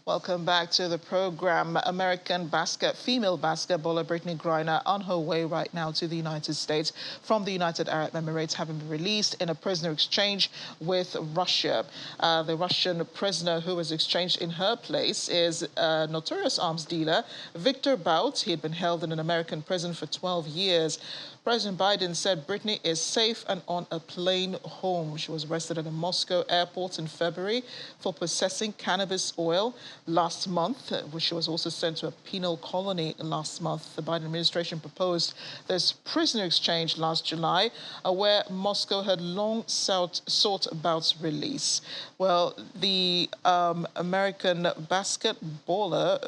Welcome back to the program. American female basketballer Brittany Greiner on her way right now to the United States from the United Arab Emirates, having been released in a prisoner exchange with Russia. The Russian prisoner who was exchanged in her place is a notorious arms dealer, Victor Bout. He had been held in an American prison for 12 years. President Biden said Brittany is safe and on a plane home. She was arrested at a Moscow airport in February for possessing cannabis oil last month, which she was also sent to a penal colony last month. The Biden administration proposed this prisoner exchange last July, where Moscow had long sought Bout's release. Well, the American basketballer,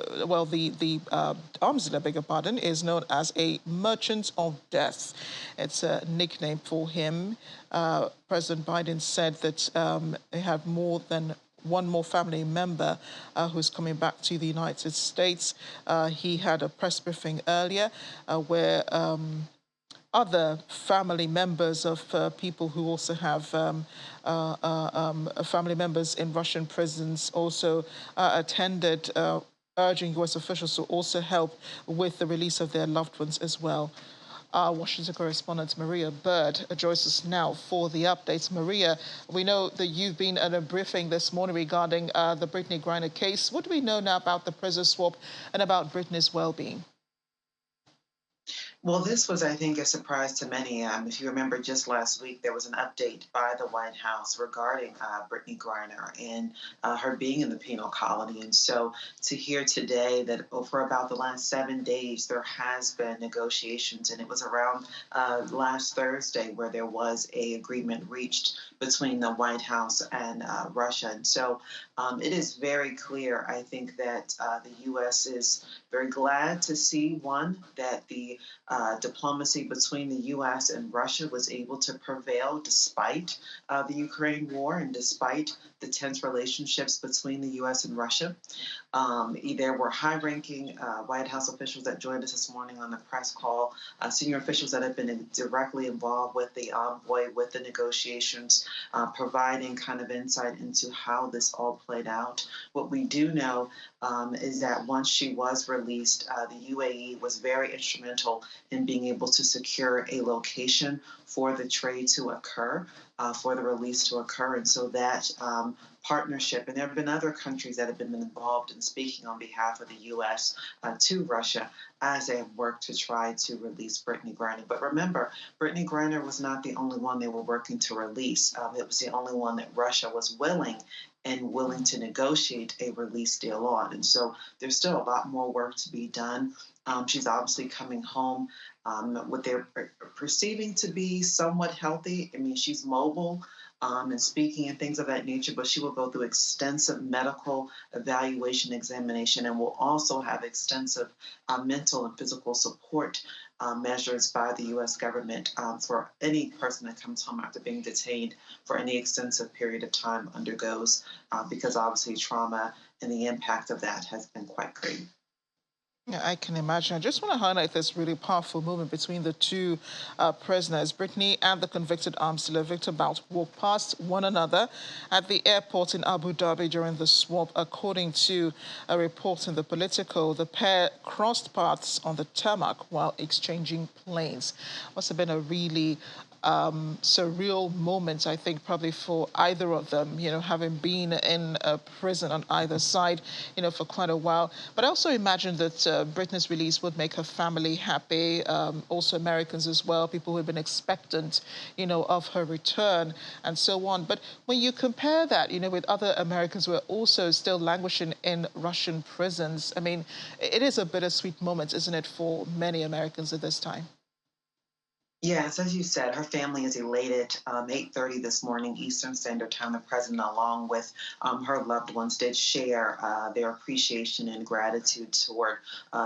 the arms dealer, beg your pardon, is known as a merchant of death. It's a nickname for him. President Biden said that they have more than one more family member who's coming back to the United States. He had a press briefing earlier where other family members of people who also have family members in Russian prisons also attended, urging U.S. officials to also help with the release of their loved ones as well. Washington correspondent Maria Bird joins us now for the updates. Maria, we know that you've been at a briefing this morning regarding the Brittany Greiner case. What do we know now about the prisoner swap and about Brittany's well-being? Well, this was, I think, a surprise to many. If you remember, just last week, there was an update by the White House regarding Brittany Greiner and her being in the penal colony. And so to hear today that for about the last 7 days, there has been negotiations, and it was around last Thursday where there was an agreement reached between the White House and Russia. And so it is very clear, I think, that the U.S. is very glad to see, one, that the diplomacy between the U.S. and Russia was able to prevail despite the Ukraine war and despite the tense relationships between the U.S. and Russia. There were high-ranking White House officials that joined us this morning on the press call, senior officials that have been directly involved with the envoy, with the negotiations, providing kind of insight into how this all played out. What we do know is that once she was released, the UAE was very instrumental in being able to secure a location for the trade to occur, for the release to occur. And so that partnership, and there have been other countries that have been involved in speaking on behalf of the U.S. To Russia as they have worked to try to release Brittany Greiner. But remember, Brittany Greiner was not the only one they were working to release. It was the only one that Russia was willing to negotiate a release deal on. And so there's still a lot more work to be done. She's obviously coming home what they're perceiving to be somewhat healthy. I mean, she's mobile and speaking and things of that nature, but she will go through extensive medical evaluation, examination, and will also have extensive mental and physical support measures by the U.S. government for any person that comes home after being detained for any extensive period of time undergoes, because obviously trauma and the impact of that has been quite great. Yeah, I can imagine. I just want to highlight this really powerful movement between the two prisoners. Brittany and the convicted arms dealer Victor Bout walked past one another at the airport in Abu Dhabi during the swap. According to a report in the Politico, the pair crossed paths on the tarmac while exchanging planes. Must have been a really surreal moment, I think, probably for either of them, having been in a prison on either side, for quite a while. But I also imagine that Brittany's release would make her family happy, also Americans as well, people who had been expectant, of her return and so on. But when you compare that, with other Americans who are also still languishing in Russian prisons, I mean, it is a bittersweet moment, isn't it, for many Americans at this time? Yes, as you said, her family is elated. 8:30 this morning, Eastern Standard Time, the president, along with her loved ones, did share their appreciation and gratitude toward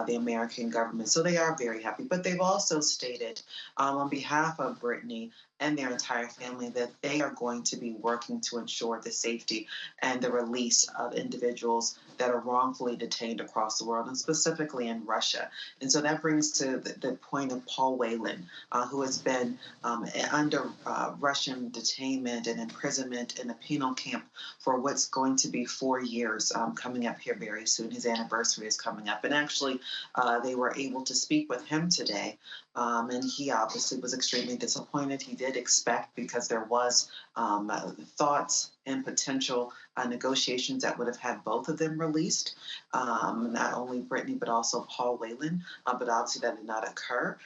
the American government. So they are very happy. But they've also stated on behalf of Brittany and their entire family that they are going to be working to ensure the safety and the release of individuals that are wrongfully detained across the world, and specifically in Russia. And so that brings to the point of Paul Whelan, who has been under Russian detainment and imprisonment in a penal camp for what's going to be 4 years, coming up here very soon. His anniversary is coming up. And actually, they were able to speak with him today. And he obviously was extremely disappointed. He did expect, because there was thoughts and potential negotiations that would have had both of them released, not only Brittany but also Paul Whelan, but obviously that did not occur.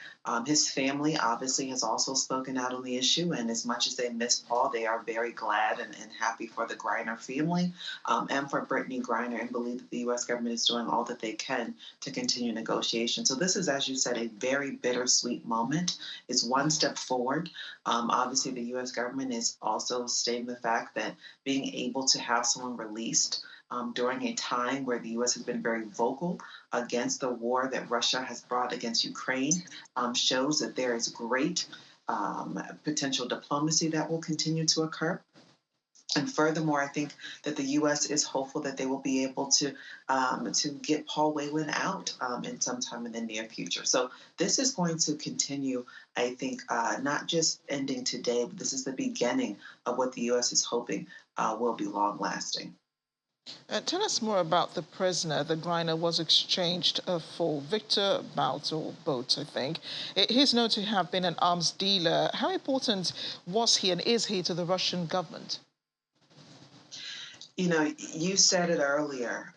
His family obviously has also spoken out on the issue, and as much as they miss Paul, they are very glad and happy for the Greiner family and for Brittany Greiner, and believe that the U.S. government is doing all that they can to continue negotiations. So this is, as you said, a very bittersweet moment. It's one step forward. Obviously, the U.S. government is also stating the fact that being able to have someone released during a time where the U.S. has been very vocal against the war that Russia has brought against Ukraine shows that there is great potential diplomacy that will continue to occur. And furthermore, I think that the U.S. is hopeful that they will be able to get Paul Whelan out in sometime in the near future. So this is going to continue, I think, not just ending today, but this is the beginning of what the U.S. is hoping will be long lasting. Tell us more about the prisoner. The Greiner was exchanged for Victor Bout, or Boat, I think. He's known to have been an arms dealer. How important was he and is he to the Russian government? You know, you said it earlier.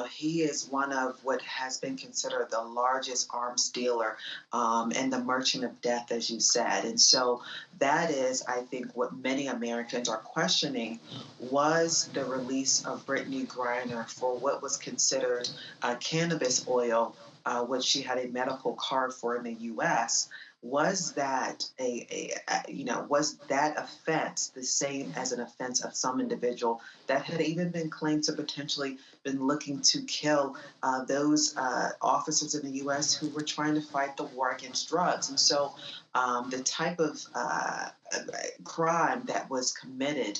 He is one of what has been considered the largest arms dealer and the merchant of death, as you said. And so that is, I think, what many Americans are questioning. Was the release of Brittany Greiner for what was considered cannabis oil, which she had a medical card for in the U.S., was that was that offense the same as an offense of some individual that had even been claimed to potentially been looking to kill those officers in the U.S. who were trying to fight the war against drugs? And so the type of crime that was committed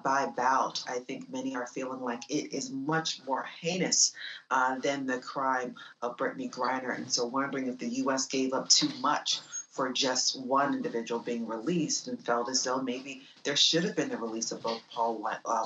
by Bout, I think many are feeling like it is much more heinous than the crime of Brittany Greiner. And so wondering if the U.S. gave up too much for just one individual being released, and felt as though maybe there should have been the release of both Paul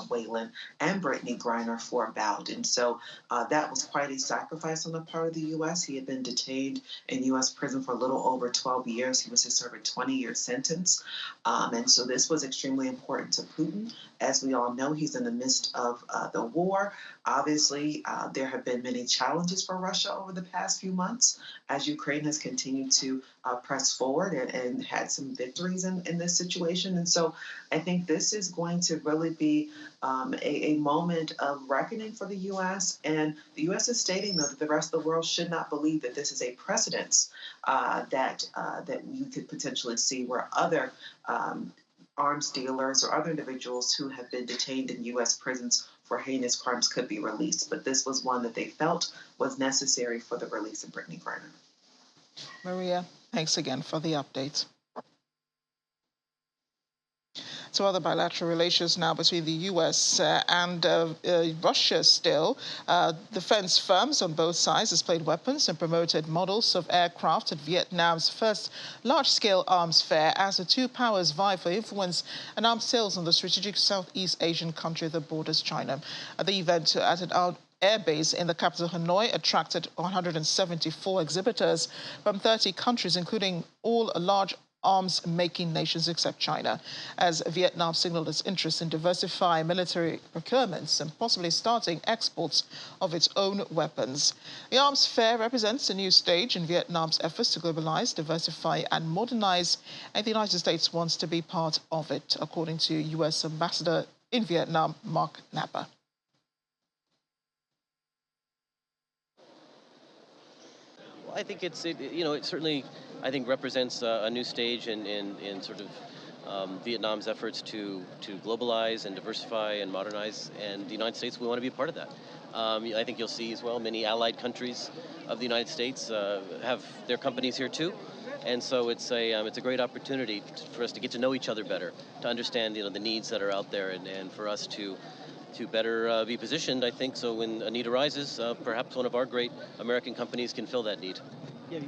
Whelan and Brittany Greiner for Bout. And so that was quite a sacrifice on the part of the U.S. He had been detained in U.S. prison for a little over 12 years. He was to serve a 20-year sentence. And so this was extremely important to Putin. As we all know, he's in the midst of the war. Obviously, there have been many challenges for Russia over the past few months as Ukraine has continued to press forward and had some victories in this situation. And so I think this is going to really be a moment of reckoning for the U.S. And the U.S. is stating, though, that the rest of the world should not believe that this is a precedence that you could potentially see where other arms dealers or other individuals who have been detained in U.S. prisons for heinous crimes could be released. But this was one that they felt was necessary for the release of Brittany Greiner. Maria, thanks again for the update. To other bilateral relations now between the U.S. and Russia still. Defense firms on both sides displayed weapons and promoted models of aircraft at Vietnam's first large-scale arms fair as the two powers vie for influence and arms sales in the strategic Southeast Asian country that borders China. The event at an airbase in the capital Hanoi attracted 174 exhibitors from 30 countries, including all large arms-making nations except China, as Vietnam signaled its interest in diversifying military procurements and possibly starting exports of its own weapons. The arms fair represents a new stage in Vietnam's efforts to globalize, diversify and modernize, and the United States wants to be part of it, according to U.S. Ambassador in Vietnam, Mark Napper. Well, I think it certainly, I think, represents a new stage in sort of Vietnam's efforts to globalize and diversify and modernize, and the United States, we want to be a part of that. I think you'll see as well many allied countries of the United States have their companies here too. And so it's a great opportunity for us to get to know each other better, to understand the needs that are out there, and for us to better be positioned, I think, so when a need arises, perhaps one of our great American companies can fill that need. Yeah.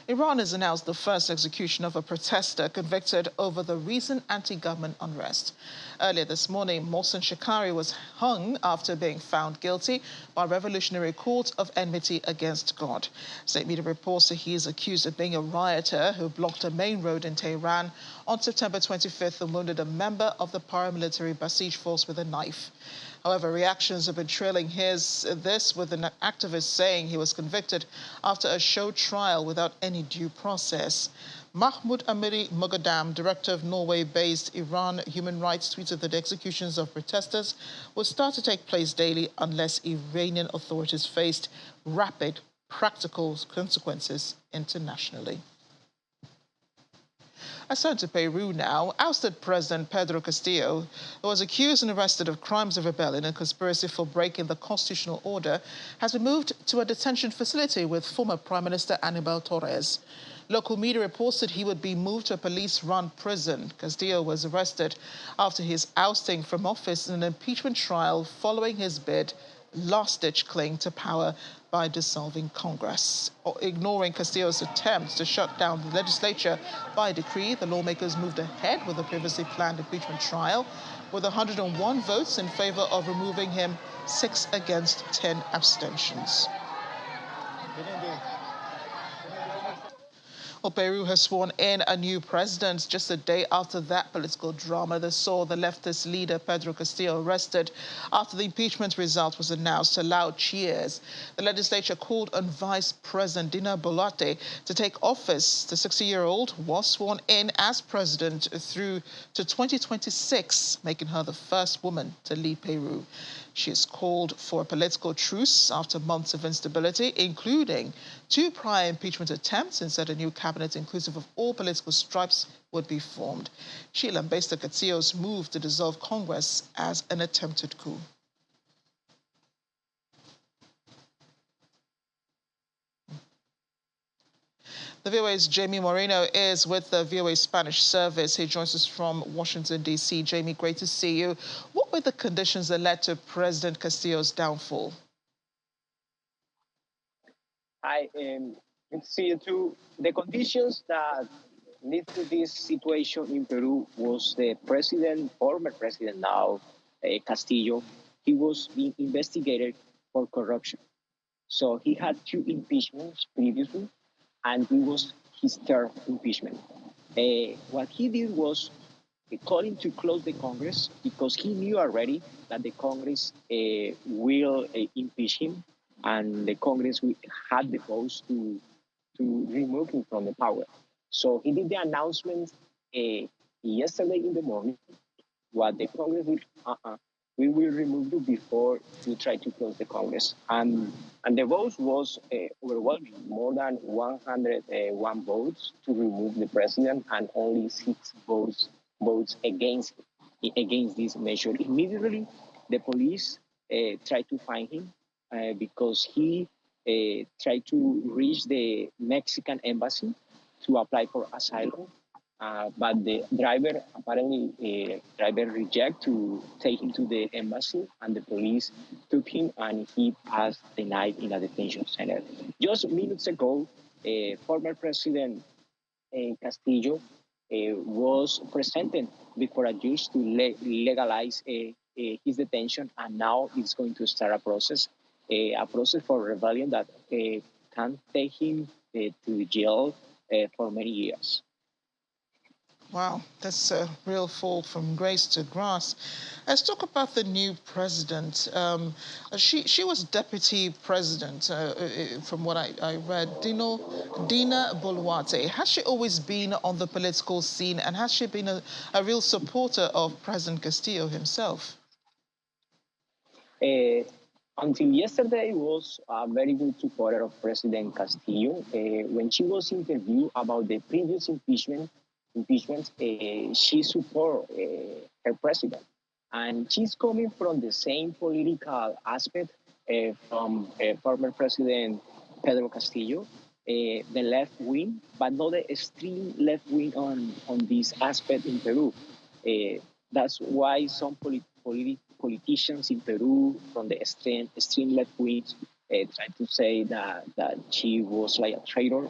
Iran has announced the first execution of a protester convicted over the recent anti-government unrest. Earlier this morning, Mohsen Shekari was hung after being found guilty by Revolutionary Court of enmity against God. State media reports that he is accused of being a rioter who blocked a main road in Tehran on September 25th and wounded a member of the paramilitary Basij force with a knife. However, reactions have been trailing this, with an activist saying he was convicted after a show trial without any due process. Mahmoud Amiri Moghadam, director of Norway-based Iran Human Rights, tweeted that executions of protesters will start to take place daily unless Iranian authorities faced rapid practical consequences internationally. I turn to Peru now. Ousted President Pedro Castillo, who was accused and arrested of crimes of rebellion and conspiracy for breaking the constitutional order, has been moved to a detention facility with former Prime Minister Aníbal Torres. Local media reports that he would be moved to a police-run prison. Castillo was arrested after his ousting from office in an impeachment trial following his bid last-ditch cling to power by dissolving Congress. Ignoring Castillo's attempts to shut down the legislature by decree, the lawmakers moved ahead with the previously planned impeachment trial, with 101 votes in favor of removing him, 6 against, 10 abstentions. Well, Peru has sworn in a new president just a day after that political drama that saw the leftist leader Pedro Castillo arrested after the impeachment result was announced to loud cheers. The legislature called on Vice President Dina Boluarte to take office. The 60-year-old was sworn in as president through to 2026, making her the first woman to lead Peru. She has called for a political truce after months of instability, including 2 prior impeachment attempts, and said a new cabinet inclusive of all political stripes would be formed. She lambasted Castillo's move to dissolve Congress as an attempted coup. The VOA's Jamie Moreno is with the VOA Spanish service. He joins us from Washington, D.C. Jamie, great to see you. What were the conditions that led to President Castillo's downfall? Hi, good to see you too. The conditions that lead to this situation in Peru was the former president now, Castillo. He was being investigated for corruption. So he had 2 impeachments previously, and it was his 3rd impeachment. What he did was calling to close the Congress because he knew already that the Congress will impeach him, and the Congress had the votes to remove him from the power. So he did the announcement yesterday in the morning. What the Congress did, we will remove you before you try to close the Congress. And the votes was overwhelming, more than 101 votes to remove the president, and only 6 votes against this measure. Immediately, the police tried to find him because he tried to reach the Mexican embassy to apply for asylum. But the driver rejected to take him to the embassy, and the police took him, and he passed the night in a detention center. Just minutes ago, former President Castillo was presented before a judge to legalize his detention, and now it's going to start a process for rebellion that can take him to jail for many years. Wow, that's a real fall from grace to grass. Let's talk about the new president. She was deputy president, from what I read, Dina Boluarte. Has she always been on the political scene, and has she been a real supporter of President Castillo himself? Until yesterday, was a very good supporter of President Castillo. When she was interviewed about the previous impeachment, she support her president, and she's coming from the same political aspect from former President Pedro Castillo, the left wing, but not the extreme left wing on this aspect in Peru. That's why some politicians in Peru from the extreme left wing tried to say that she was like a traitor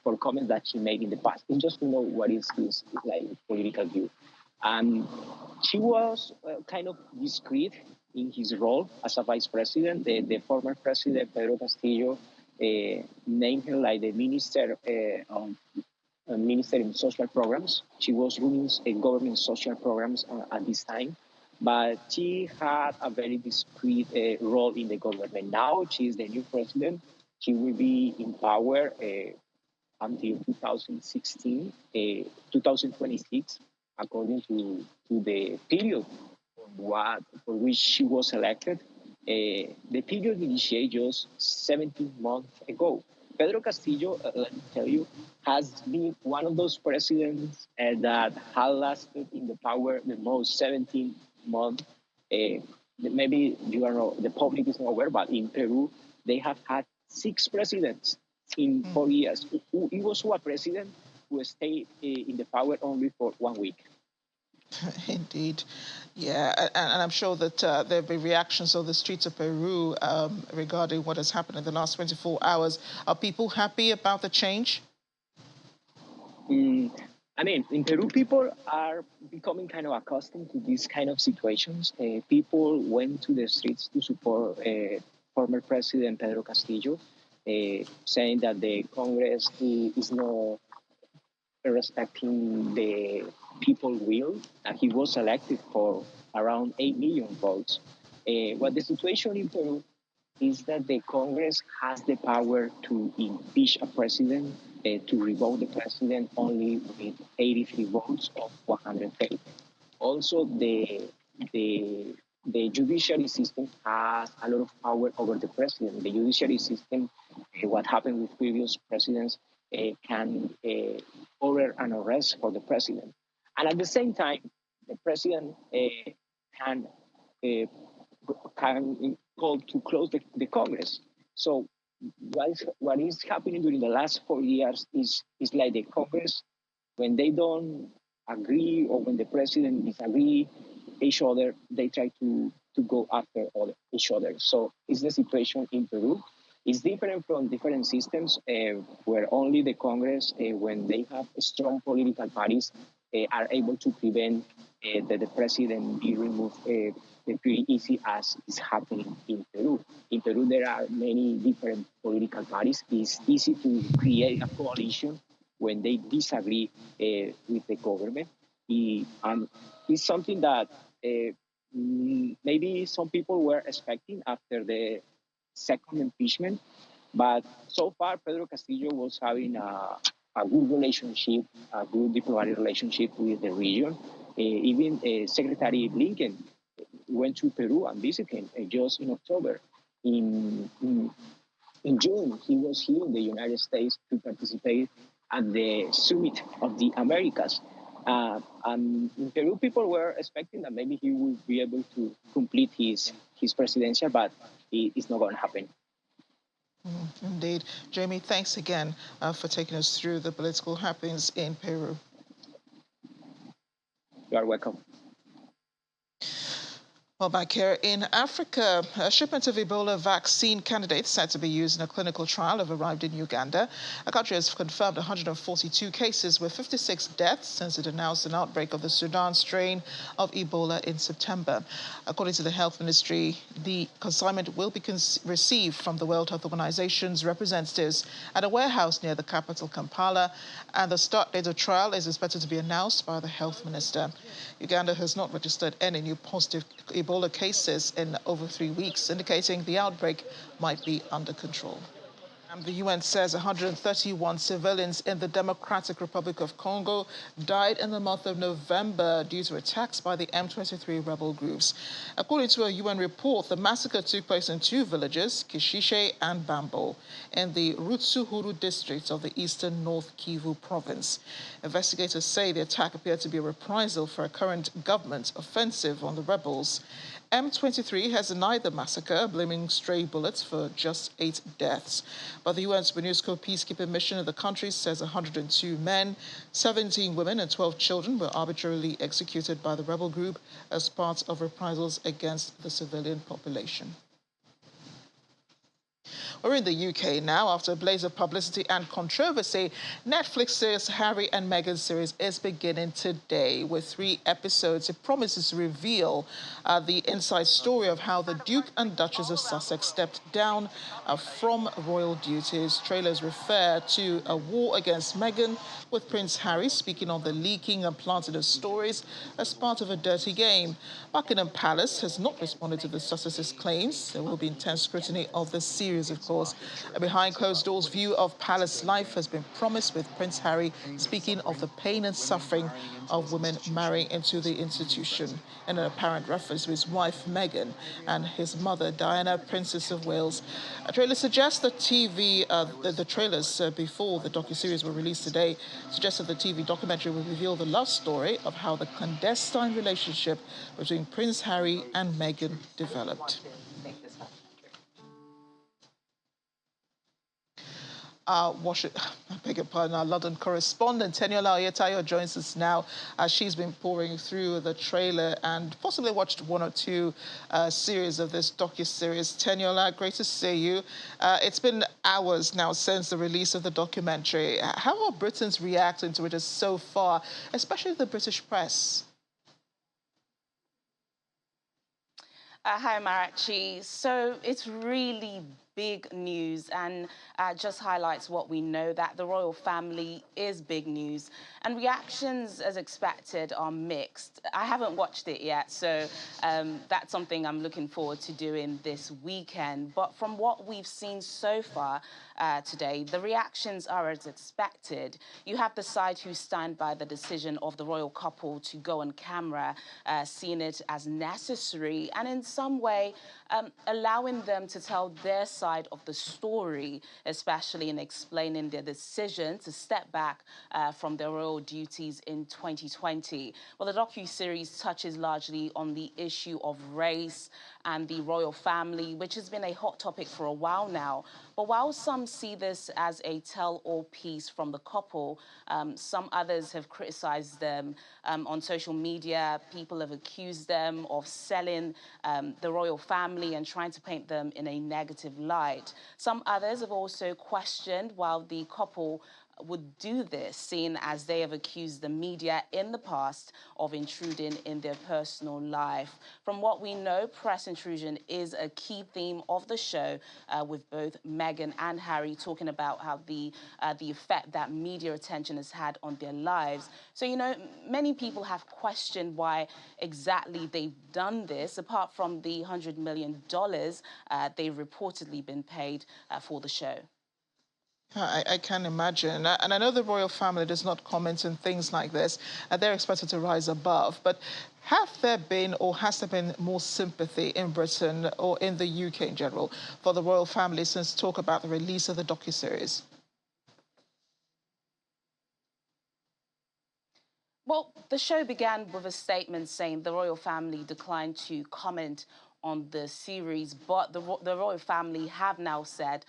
for comments that she made in the past. And just to know what is his like political view. Um, she was kind of discreet in his role as a vice president. The former president, Pedro Castillo, named her like the minister of Minister in Social Programs. She was running government social programs at this time, but she had a very discreet role in the government. Now she is the new president. She will be in power until 2016, 2026, according to the period for which she was elected. The period initiated just 17 months ago. Pedro Castillo, let me tell you, has been one of those presidents that had lasted in the power the most, 17 months. Maybe you are not, the public is not aware, but in Peru, they have had 6 presidents in 4 years. It was a president who stayed in the power only for 1 week. Indeed. Yeah, and I'm sure that there'll be reactions on the streets of Peru regarding what has happened in the last 24 hours. Are people happy about the change? I mean, in Peru, people are becoming kind of accustomed to these kind of situations. People went to the streets to support former President Pedro Castillo, saying that the Congress is not respecting the people will, and he was elected for around 8 million votes. What the situation in Peru is that the Congress has the power to impeach a president, to revoke the president only with 83 votes of 130. Also, the the judiciary system has a lot of power over the president. The judiciary system, what happened with previous presidents, can order an arrest for the president. And at the same time, the president can uh, can call to close the Congress. So what is happening during the last 4 years is like the Congress, when they don't agree or when the president disagree each other, they try to go after each other. So it's the situation in Peru. It's different from different systems where only the Congress, when they have strong political parties, are able to prevent that the president be removed pretty easy as is happening in Peru. In Peru, there are many different political parties. It's easy to create a coalition when they disagree with the government. And it's something that maybe some people were expecting after the second impeachment. But so far, Pedro Castillo was having a good relationship, a good diplomatic relationship with the region. Even Secretary Blinken went to Peru and visited him just in October. In June, he was here in the United States to participate at the summit of the Americas. And in Peru, people were expecting that maybe he would be able to complete his presidency, but it's not going to happen. Indeed. Jamie, thanks again for taking us through the political happenings in Peru. You are welcome. Well, back here in Africa, a shipment of Ebola vaccine candidates said to be used in a clinical trial have arrived in Uganda. The country has confirmed 142 cases with 56 deaths since it announced an outbreak of the Sudan strain of Ebola in September. According to the Health Ministry, the consignment will be received from the World Health Organization's representatives at a warehouse near the capital, Kampala, and the start date of trial is expected to be announced by the Health Minister. Uganda has not registered any new positive Ebola cases in over 3 weeks, indicating the outbreak might be under control. The UN says 131 civilians in the Democratic Republic of Congo died in the month of November due to attacks by the M23 rebel groups. According to a UN report, the massacre took place in two villages, Kishishe and Bambo, in the Rutsuhuru district of the eastern North Kivu province. Investigators say the attack appeared to be a reprisal for a current government offensive on the rebels. M23 has denied the massacre, blaming stray bullets for just 8 deaths. But the UN's MONUSCO peacekeeping mission in the country says 102 men, 17 women and 12 children were arbitrarily executed by the rebel group as part of reprisals against the civilian population. We're in the UK now. After a blaze of publicity and controversy, Netflix's Harry and Meghan series is beginning today with 3 episodes. It promises to reveal the inside story of how the Duke and Duchess of Sussex stepped down from royal duties. Trailers refer to a war against Meghan, with Prince Harry speaking on the leaking and planting of stories as part of a dirty game. Buckingham Palace has not responded to the Sussexes' claims. There will be intense scrutiny of the series, of course. A behind closed doors view of palace life has been promised, with Prince Harry speaking of the pain and suffering of women marrying into the institution, and an apparent reference to his wife Meghan and his mother Diana, Princess of Wales. A trailer suggests that the trailers before the docuseries were released today suggested the TV documentary will reveal the love story of how the clandestine relationship between Prince Harry and Meghan developed. I beg your pardon, our London correspondent, Teniola Oyetayo, joins us now as she's been pouring through the trailer and possibly watched 1 or 2 series of this docuseries. Teniola, great to see you. It's been hours now since the release of the documentary. How are Britons reacting to it so far, especially the British press? Hi, Marachi. So it's really big news and just highlights what we know, that the royal family is big news. And reactions, as expected, are mixed. I haven't watched it yet, so that's something I'm looking forward to doing this weekend. But from what we've seen so far today, the reactions are as expected. You have the side who stand by the decision of the royal couple to go on camera, seeing it as necessary and in some way allowing them to tell their side of the story, especially in explaining their decision to step back from their royal duties in 2020. Well, the docu-series touches largely on the issue of race and the royal family, which has been a hot topic for a while now. But while some see this as a tell-all piece from the couple, some others have criticized them on social media. People have accused them of selling the royal family and trying to paint them in a negative light. Some others have also questioned why the couple would do this, seeing as they have accused the media in the past of intruding in their personal life. From what we know, press intrusion is a key theme of the show, with both Meghan and Harry talking about how the effect that media attention has had on their lives. So, you know, many people have questioned why exactly they've done this, apart from the $100 million they've reportedly been paid for the show. I can imagine. And I know the royal family does not comment on things like this. They're expected to rise above. But have there been or has there been more sympathy in Britain or in the UK in general for the royal family since talk about the release of the docuseries? Well, the show began with a statement saying the royal family declined to comment on the series, but the royal family have now said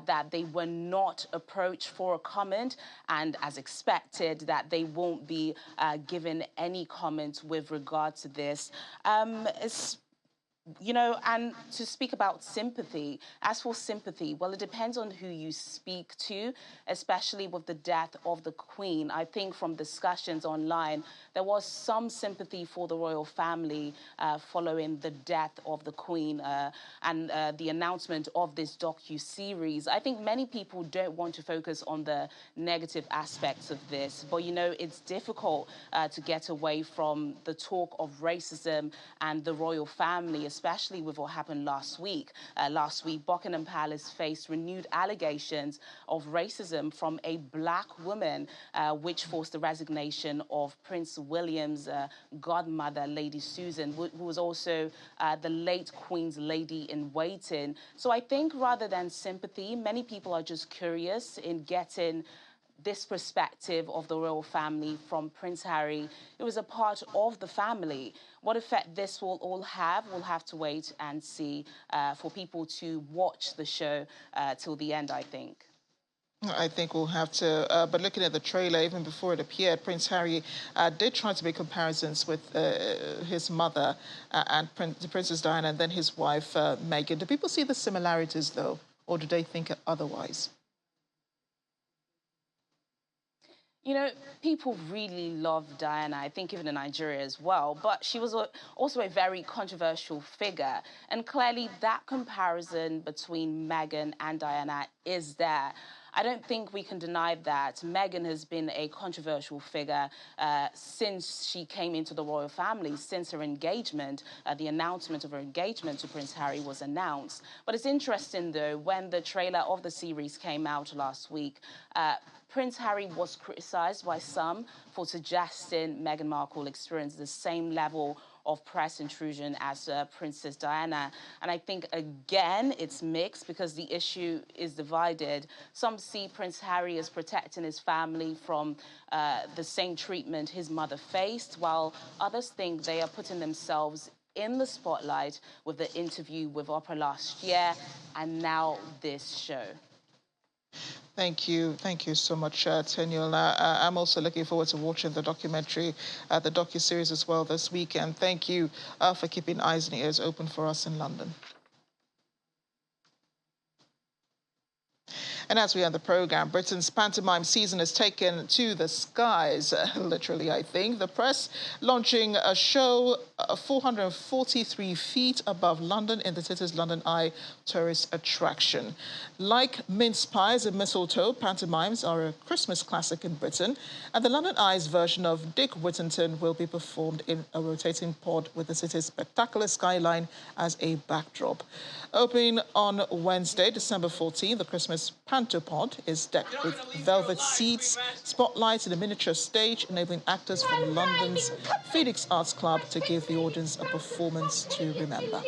that they were not approached for a comment, and as expected, that they won't be given any comments with regard to this. You know, and to speak about sympathy, as for sympathy, well, it depends on who you speak to, especially with the death of the Queen. I think from discussions online, there was some sympathy for the royal family following the death of the Queen and the announcement of this docu-series. I think many people don't want to focus on the negative aspects of this, but, you know, it's difficult to get away from the talk of racism and the royal family, especially with what happened last week. Last week, Buckingham Palace faced renewed allegations of racism from a black woman, which forced the resignation of Prince William's godmother, Lady Susan, who was also the late Queen's lady-in-waiting. So I think rather than sympathy, many people are just curious in getting this perspective of the royal family from Prince Harry. It was a part of the family. What effect this will all have, we'll have to wait and see for people to watch the show till the end, I think. I think we'll have to, but looking at the trailer, even before it appeared, Prince Harry did try to make comparisons with his mother and Princess Diana and then his wife, Meghan. Do people see the similarities, though, or do they think otherwise? You know, people really love Diana, I think even in Nigeria as well, but she was also a very controversial figure. And clearly that comparison between Meghan and Diana is there. I don't think we can deny that. Meghan has been a controversial figure since she came into the royal family, since her engagement, the announcement of her engagement to Prince Harry was announced. But it's interesting, though, when the trailer of the series came out last week, Prince Harry was criticised by some for suggesting Meghan Markle experienced the same level of press intrusion as Princess Diana. And I think, again, it's mixed because the issue is divided. Some see Prince Harry as protecting his family from the same treatment his mother faced, while others think they are putting themselves in the spotlight with the interview with Oprah last year and now this show. Thank you. Thank you so much, Teniola. I'm also looking forward to watching the documentary, the docuseries as well this weekend. Thank you for keeping eyes and ears open for us in London. And as we end the program, Britain's pantomime season has taken to the skies, literally, I think. The press launching a show 443 feet above London in the city's London Eye tourist attraction. Like mince pies and mistletoe, pantomimes are a Christmas classic in Britain, and the London Eye's version of Dick Whittington will be performed in a rotating pod with the city's spectacular skyline as a backdrop. Opening on Wednesday, December 14, the Christmas Panto Pod is decked with velvet seats, spotlights and a miniature stage, enabling actors from London's Phoenix Arts Club to give the audience a performance to remember.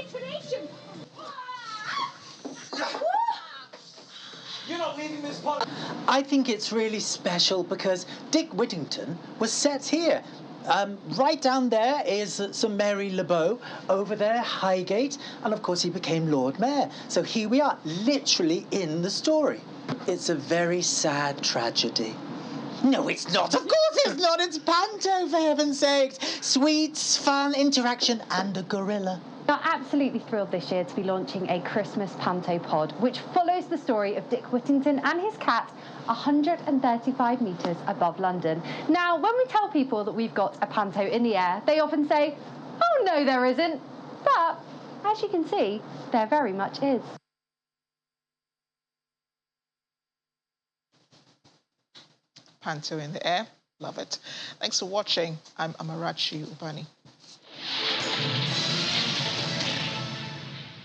You're not leaving this pod. I think it's really special because Dick Whittington was set here. Right down there is Sir Mary LeBeau, over there Highgate, and of course he became Lord Mayor. So here we are, literally in the story. It's a very sad tragedy. No, it's not. Of course it's not. It's Panto, for heaven's sakes. Sweets, fun, interaction, and a gorilla. We are absolutely thrilled this year to be launching a Christmas Panto Pod, which follows the story of Dick Whittington and his cat 135 metres above London. Now, when we tell people that we've got a Panto in the air, they often say, oh, no, there isn't. But, as you can see, there very much is. Panto in the air. Love it. Thanks for watching. I'm Amarachi Ubani.